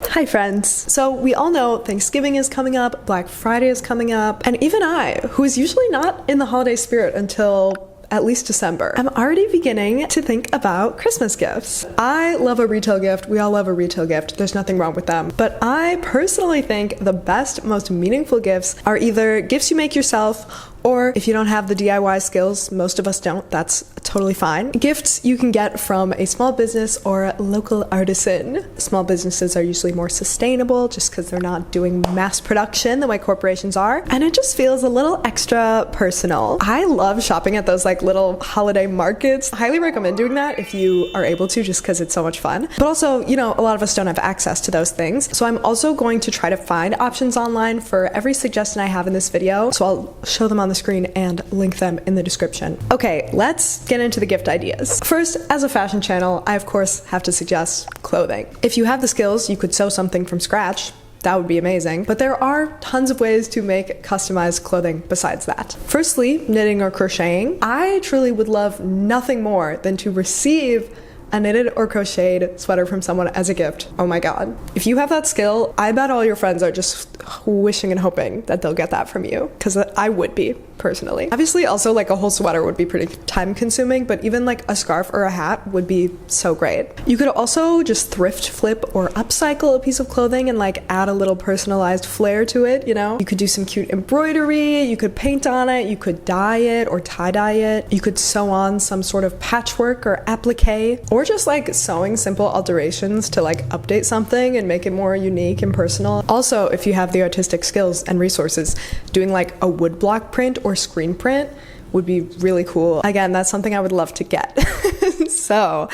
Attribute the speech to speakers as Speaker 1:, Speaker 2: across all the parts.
Speaker 1: Hi friends! So we all know Thanksgiving is coming up, Black Friday is coming up, and even I, who is usually not in the holiday spirit until at least December, I'm already beginning to think about Christmas gifts. I love a retail gift, we all love a retail gift, there's nothing wrong with them, but I personally think the best, most meaningful gifts are either gifts you make yourself, or if you don't have the DIY skills, most of us don't, that's totally fine. Gifts you can get from a small business or a local artisan. Small businesses are usually more sustainable just because they're not doing mass production the way corporations are, and it just feels a little extra personal. I love shopping at those like little holiday markets. I highly recommend doing that if you are able to, just because it's so much fun. But also, you know, a lot of us don't have access to those things. So I'm also going to try to find options online for every suggestion I have in this video. So I'll show them on the screen and link them in the description. Okay, let's get into the gift ideas. First, as a fashion channel, I of course have to suggest clothing. If you have the skills, you could sew something from scratch. That would be amazing. But there are tons of ways to make customized clothing besides that. Firstly, knitting or crocheting. I truly would love nothing more than to receive a knitted or crocheted sweater from someone as a gift. Oh my god. If you have that skill, I bet all your friends are just wishing and hoping that they'll get that from you, because I would be, personally. Obviously, also like a whole sweater would be pretty time consuming, but even like a scarf or a hat would be so great. You could also just thrift flip or upcycle a piece of clothing and like add a little personalized flair to it, you know? You could do some cute embroidery, you could paint on it, you could dye it or tie-dye it, you could sew on some sort of patchwork or applique, or just like sewing simple alterations to like update something and make it more unique and personal. Also, if you have the artistic skills and resources, doing like a woodblock print or screen print would be really cool. Again, that's something I would love to get. So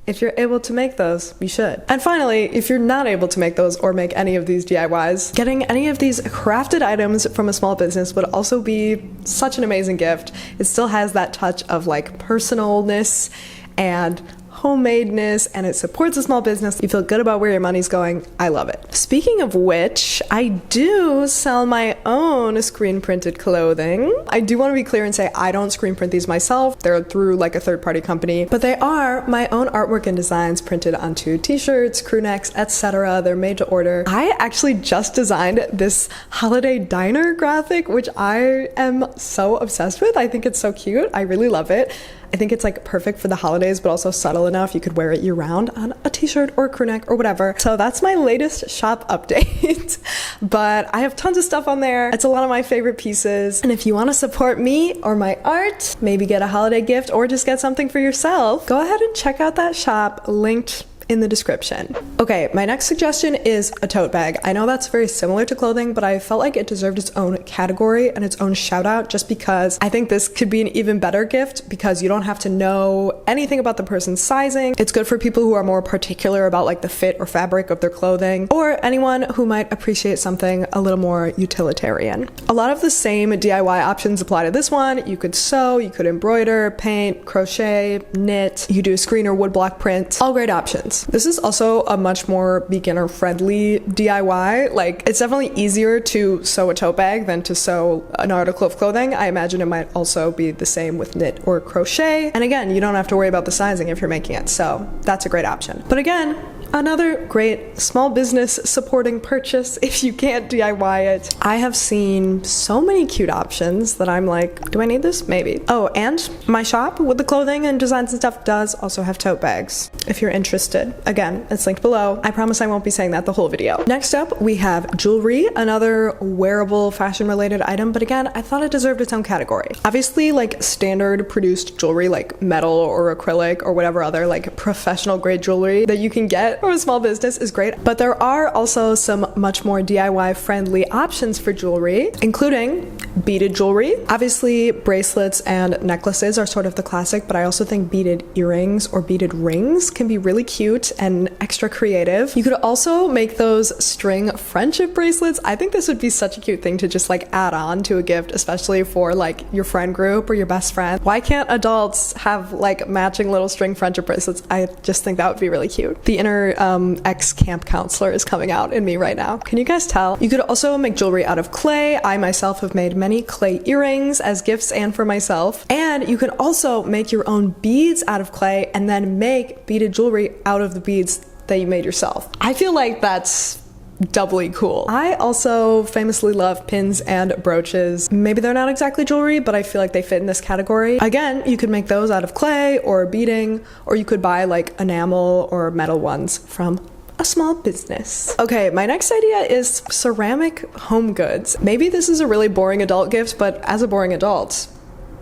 Speaker 1: if you're able to make those, you should. And finally, if you're not able to make those or make any of these DIYs, getting any of these crafted items from a small business would also be such an amazing gift. It still has that touch of like personalness and homemadeness, and it supports a small business. You feel good about where your money's going. I love it. Speaking of which, I do sell my own screen printed clothing. I do want to be clear and say I don't screen print these myself. They're through like a third-party company, but they are my own artwork and designs printed onto t-shirts, crew necks, etc. They're made to order. I actually just designed this holiday diner graphic, which I am so obsessed with. I think it's so cute. I really love it. I think it's like perfect for the holidays, but also subtle enough you could wear it year round on a t-shirt or a crew neck or whatever. So that's my latest shop update. But I have tons of stuff on there. It's a lot of my favorite pieces. And if you want to support me or my art, maybe get a holiday gift or just get something for yourself, go ahead and check out that shop linked in the description. Okay, my next suggestion is a tote bag. I know that's very similar to clothing, but I felt like it deserved its own category and its own shout out just because I think this could be an even better gift because you don't have to know anything about the person's sizing. It's good for people who are more particular about like the fit or fabric of their clothing, or anyone who might appreciate something a little more utilitarian. A lot of the same DIY options apply to this one. You could sew, you could embroider, paint, crochet, knit, you could do a screen or woodblock print, all great options. This is also a much more beginner-friendly DIY. Like, it's definitely easier to sew a tote bag than to sew an article of clothing. I imagine it might also be the same with knit or crochet. And again, you don't have to worry about the sizing if you're making it, so that's a great option. But again, another great small business supporting purchase if you can't DIY it. I have seen so many cute options that I'm like, do I need this? Maybe. Oh, and my shop with the clothing and designs and stuff does also have tote bags if you're interested. Again, it's linked below. I promise I won't be saying that the whole video. Next up, we have jewelry, another wearable fashion related item, but again, I thought it deserved its own category. Obviously, like standard produced jewelry like metal or acrylic or whatever other like professional grade jewelry that you can get from a small business is great, but there are also some much more DIY friendly options for jewelry, including beaded jewelry. Obviously, bracelets and necklaces are sort of the classic, but I also think beaded earrings or beaded rings can be really cute and extra creative. You could also make those string friendship bracelets. I think this would be such a cute thing to just like add on to a gift, especially for like your friend group or your best friend. Why can't adults have like matching little string friendship bracelets? I just think that would be really cute. The inner ex-camp counselor is coming out in me right now. Can you guys tell? You could also make jewelry out of clay. I myself have made many clay earrings as gifts and for myself. And you can also make your own beads out of clay and then make beaded jewelry out of the beads that you made yourself. I feel like that's doubly cool. I also famously love pins and brooches. Maybe they're not exactly jewelry, but I feel like they fit in this category. Again, you could make those out of clay or beading, or you could buy like enamel or metal ones from a small business. Okay, my next idea is ceramic home goods. Maybe this is a really boring adult gift, but as a boring adult,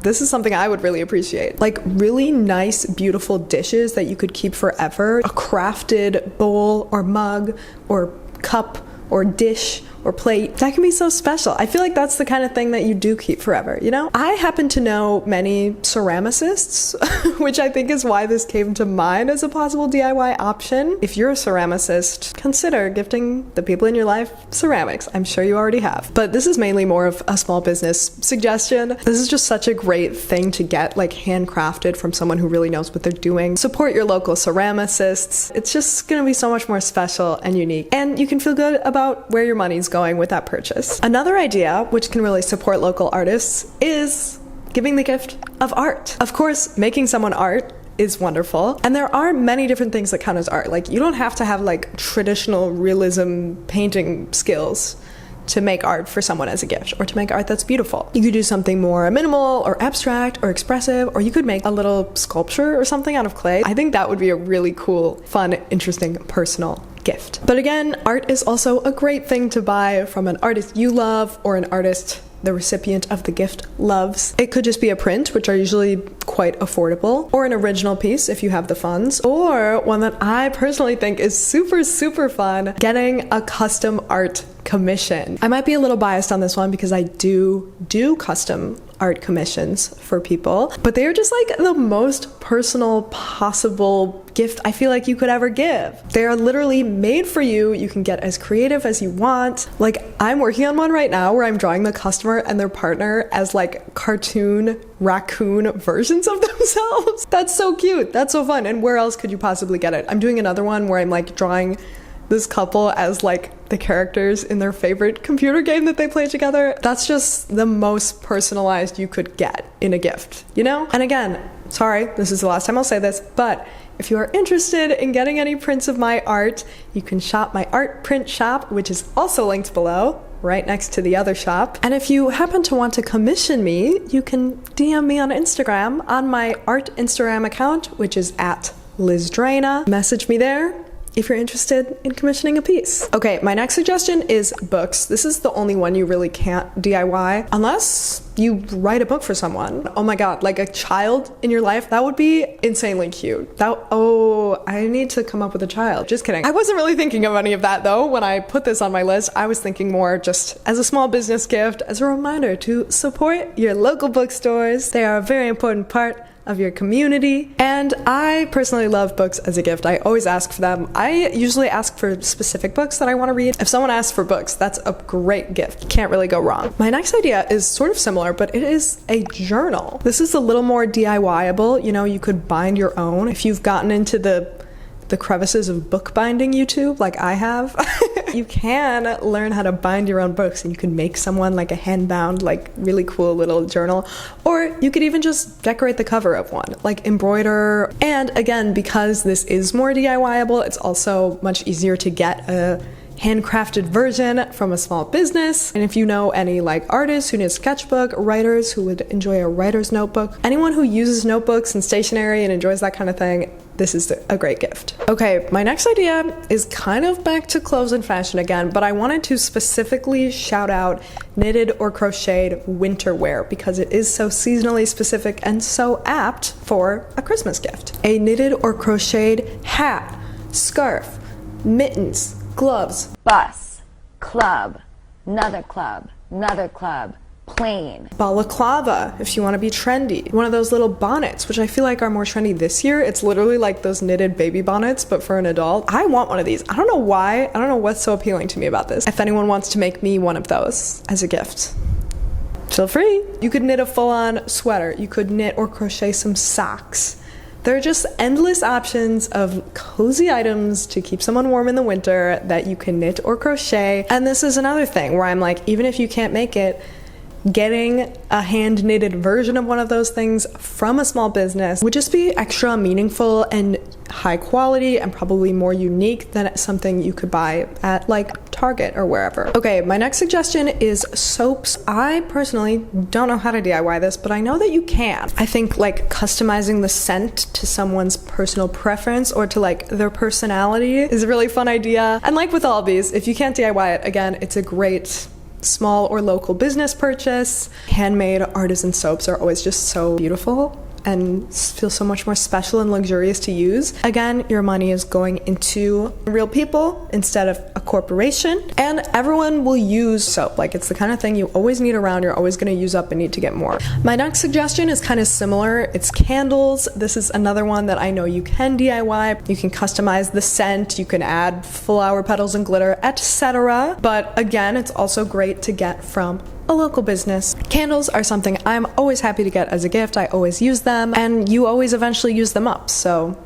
Speaker 1: this is something I would really appreciate. Like really nice, beautiful dishes that you could keep forever. A crafted bowl or mug or cup or dish or plate. That can be so special. I feel like that's the kind of thing that you do keep forever, you know? I happen to know many ceramicists, which I think is why this came to mind as a possible DIY option. If you're a ceramicist, consider gifting the people in your life ceramics. I'm sure you already have. But this is mainly more of a small business suggestion. This is just such a great thing to get, like handcrafted from someone who really knows what they're doing. Support your local ceramicists. It's just gonna be so much more special and unique. And you can feel good about where your money's going with that purchase. Another idea, which can really support local artists, is giving the gift of art. Of course, making someone art is wonderful, and there are many different things that count as art. Like, you don't have to have like traditional realism painting skills to make art for someone as a gift, or to make art that's beautiful. You could do something more minimal or abstract or expressive, or you could make a little sculpture or something out of clay. I think that would be a really cool, fun, interesting, personal gift. But again, art is also a great thing to buy from an artist you love, or an artist the recipient of the gift loves. It could just be a print, which are usually quite affordable, or an original piece if you have the funds, or one that I personally think is super, super fun, getting a custom art commission. I might be a little biased on this one because I do custom art commissions for people, but they are just like the most personal possible gift I feel like you could ever give. They are literally made for you. You can get as creative as you want. Like, I'm working on one right now where I'm drawing the customer and their partner as like cartoon raccoon versions of themselves. That's so cute. That's so fun. And where else could you possibly get it? I'm doing another one where I'm like drawing this couple as like the characters in their favorite computer game that they play together. That's just the most personalized you could get in a gift, you know? And again, sorry, this is the last time I'll say this, but if you are interested in getting any prints of my art, you can shop my art print shop, which is also linked below, right next to the other shop. And if you happen to want to commission me, you can DM me on Instagram on my art Instagram account, which is at LizDraina. Message me there if you're interested in commissioning a piece. Okay, my next suggestion is books. This is the only one you really can't DIY unless you write a book for someone. Oh my god, like a child in your life, that would be insanely cute. I need to come up with a child. Just kidding. I wasn't really thinking of any of that though when I put this on my list. I was thinking more just as a small business gift, as a reminder to support your local bookstores. They are a very important part of your community, and I personally love books as a gift. I always ask for them. I usually ask for specific books that I want to read. If someone asks for books, that's a great gift. Can't really go wrong. My next idea is sort of similar, but it is a journal. This is a little more DIY-able. You know, you could bind your own. If you've gotten into the crevices of bookbinding YouTube like I have, you can learn how to bind your own books, and you can make someone like a hand-bound, like really cool little journal, or you could even just decorate the cover of one, like embroider. And again, because this is more DIY-able, it's also much easier to get a handcrafted version from a small business. And if you know any like artists who need a sketchbook, writers who would enjoy a writer's notebook, anyone who uses notebooks and stationery and enjoys that kind of thing, this is a great gift. Okay, my next idea is kind of back to clothes and fashion again, but I wanted to specifically shout out knitted or crocheted winter wear because it is so seasonally specific and so apt for a Christmas gift. A knitted or crocheted hat, scarf, mittens, gloves,
Speaker 2: bus, club, another club, plane,
Speaker 1: balaclava if you want to be trendy, one of those little bonnets, which I feel like are more trendy this year. It's literally like those knitted baby bonnets, but for an adult. I want one of these. I don't know why. I don't know what's so appealing to me about this. If anyone wants to make me one of those as a gift, feel free. You could knit a full-on sweater. You could knit or crochet some socks. There are just endless options of cozy items to keep someone warm in the winter that you can knit or crochet. And this is another thing where I'm like, even if you can't make it, getting a hand-knitted version of one of those things from a small business would just be extra meaningful and high quality and probably more unique than something you could buy at like Target or wherever. Okay, my next suggestion is soaps. I personally don't know how to DIY this, but I know that you can. I think like customizing the scent to someone's personal preference or to like their personality is a really fun idea. And like with all these, if you can't DIY it, again, it's a great small or local business purchase. Handmade artisan soaps are always just so beautiful and feel so much more special and luxurious to use. Again, your money is going into real people instead of a corporation, and everyone will use soap. Like, it's the kind of thing you always need around, you're always going to use up and need to get more. My next suggestion is kind of similar. It's candles. This is another one that I know you can DIY. You can customize the scent, you can add flower petals and glitter, etc. But again, it's also great to get from a local business. Candles are something I'm always happy to get as a gift. I always use them, and you always eventually use them up, so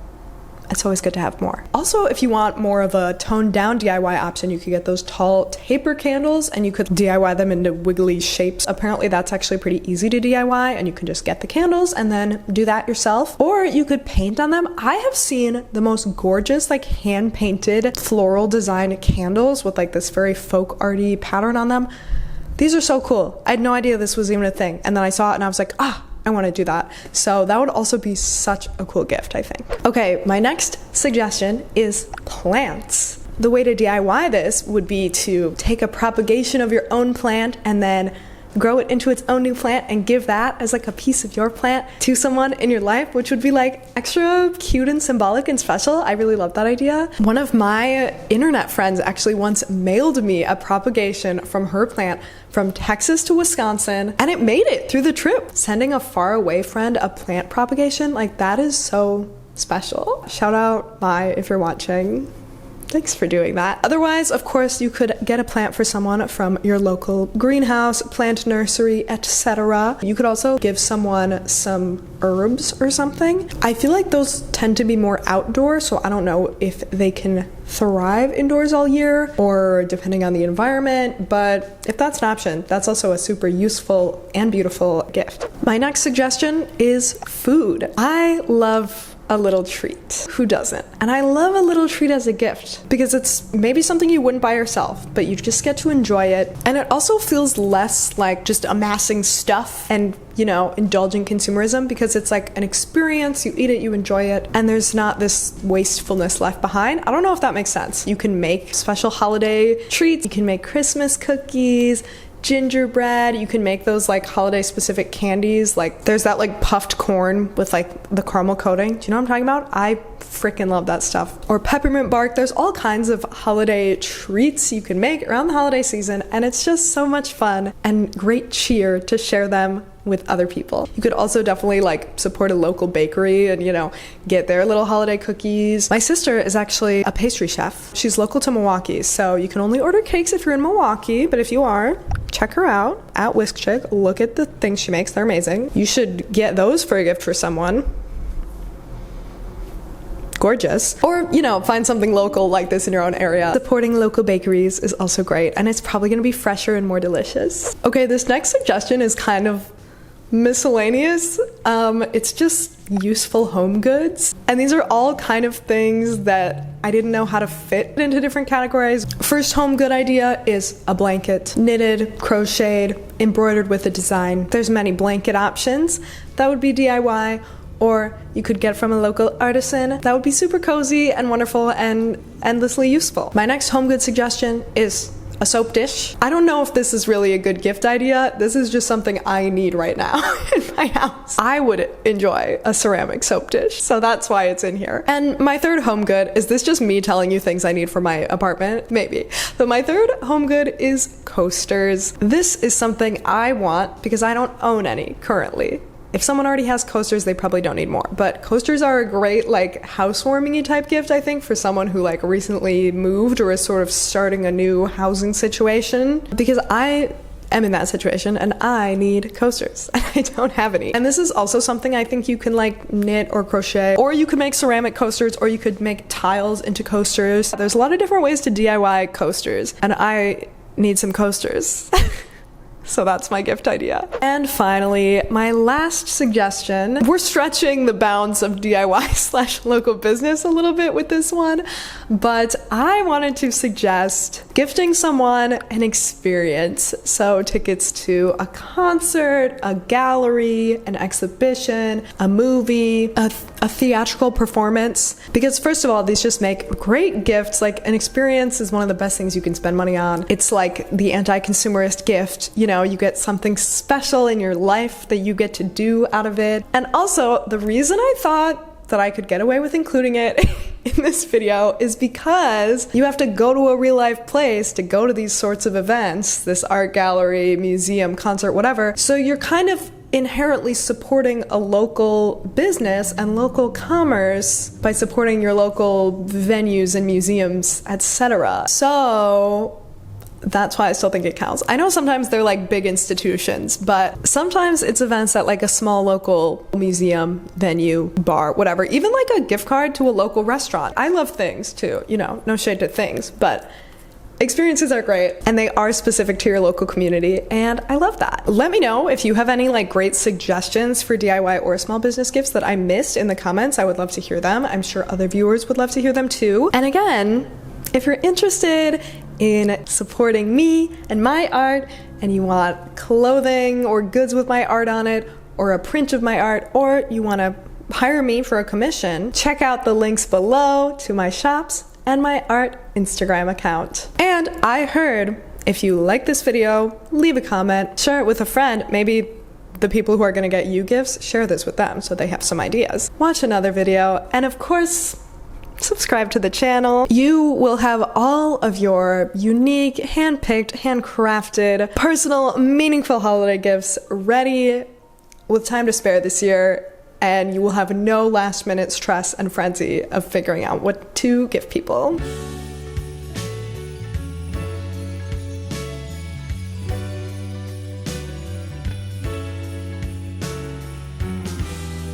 Speaker 1: it's always good to have more. Also, if you want more of a toned down DIY option, you could get those tall taper candles and you could DIY them into wiggly shapes. Apparently that's actually pretty easy to DIY, and you can just get the candles and then do that yourself. Or you could paint on them. I have seen the most gorgeous like hand painted floral design candles with like this very folk arty pattern on them. These are so cool. I had no idea this was even a thing. And then I saw it and I was like, I want to do that. So that would also be such a cool gift, I think. Okay, my next suggestion is plants. The way to DIY this would be to take a propagation of your own plant and then grow it into its own new plant and give that as like a piece of your plant to someone in your life, which would be like extra cute and symbolic and special. I really love that idea. One of my internet friends actually once mailed me a propagation from her plant from Texas to Wisconsin, and it made it through the trip. Sending a faraway friend a plant propagation, like that is so special. Shout out Mai if you're watching. Thanks for doing that. Otherwise, of course, you could get a plant for someone from your local greenhouse, plant nursery, etc. You could also give someone some herbs or something. I feel like those tend to be more outdoor, so I don't know if they can thrive indoors all year or depending on the environment, but if that's an option, that's also a super useful and beautiful gift. My next suggestion is food. I love a little treat. Who doesn't? And I love a little treat as a gift because it's maybe something you wouldn't buy yourself, but you just get to enjoy it. And it also feels less like just amassing stuff and, you know, indulging consumerism, because it's like an experience. You eat it, you enjoy it, and there's not this wastefulness left behind. I don't know if that makes sense. You can make special holiday treats. You can make Christmas cookies, gingerbread. You can make those like holiday specific candies. Like there's that like puffed corn with like the caramel coating. Do you know what I'm talking about? I freaking love that stuff. Or peppermint bark. There's all kinds of holiday treats you can make around the holiday season, and it's just so much fun and great cheer to share them with other people. You could also definitely like support a local bakery and, you know, get their little holiday cookies. My sister is actually a pastry chef. She's local to Milwaukee, so you can only order cakes if you're in Milwaukee, but if you are, check her out at Whisk Chick. Look at the things she makes. They're amazing. You should get those for a gift for someone. Gorgeous. Or, you know, find something local like this in your own area. Supporting local bakeries is also great, and it's probably going to be fresher and more delicious. Okay, this next suggestion is kind of miscellaneous. It's just useful home goods, and these are all kind of things that I didn't know how to fit into different categories. First home good idea is a blanket, knitted, crocheted, embroidered with a design. There's many blanket options that would be DIY, or you could get from a local artisan. That would be super cozy and wonderful and endlessly useful. My next home good suggestion is a soap dish. I don't know if this is really a good gift idea. This is just something I need right now in my house. I would enjoy a ceramic soap dish, so that's why it's in here. And my third home good, is this just me telling you things I need for my apartment? Maybe. But my third home good is coasters. This is something I want because I don't own any currently. If someone already has coasters, they probably don't need more. But coasters are a great like housewarming-y type gift, I think, for someone who like recently moved or is sort of starting a new housing situation. Because I am in that situation and I need coasters and I don't have any. And this is also something I think you can like knit or crochet, or you could make ceramic coasters, or you could make tiles into coasters. There's a lot of different ways to DIY coasters, and I need some coasters. So that's my gift idea. And finally, my last suggestion. We're stretching the bounds of DIY/local business a little bit with this one, but I wanted to suggest gifting someone an experience. So tickets to a concert, a gallery, an exhibition, a movie, a theatrical performance. Because first of all, these just make great gifts. Like, an experience is one of the best things you can spend money on. It's like the anti-consumerist gift. You know, you get something special in your life that you get to do out of it. And also, the reason I thought that I could get away with including it in this video is because you have to go to a real life place to go to these sorts of events, this art gallery, museum, concert, whatever. So you're kind of inherently supporting a local business and local commerce by supporting your local venues and museums, etc. So that's why I still think it counts. I know sometimes they're like big institutions, but sometimes it's events at like a small local museum, venue, bar, whatever. Even like a gift card to a local restaurant. I love things too, you know, no shade to things, but experiences are great and they are specific to your local community, and I love that. Let me know if you have any like great suggestions for DIY or small business gifts that I missed in the comments. I would love to hear them. I'm sure other viewers would love to hear them too. And again, if you're interested in supporting me and my art and you want clothing or goods with my art on it, or a print of my art, or you want to hire me for a commission, check out the links below to my shops and my art Instagram account. And I heard, if you like this video, leave a comment, share it with a friend. Maybe the people who are gonna get you gifts, share this with them so they have some ideas. Watch another video, and of course, subscribe to the channel. You will have all of your unique, hand-picked, handcrafted, personal, meaningful holiday gifts ready with time to spare this year, and you will have no last-minute stress and frenzy of figuring out what to give people.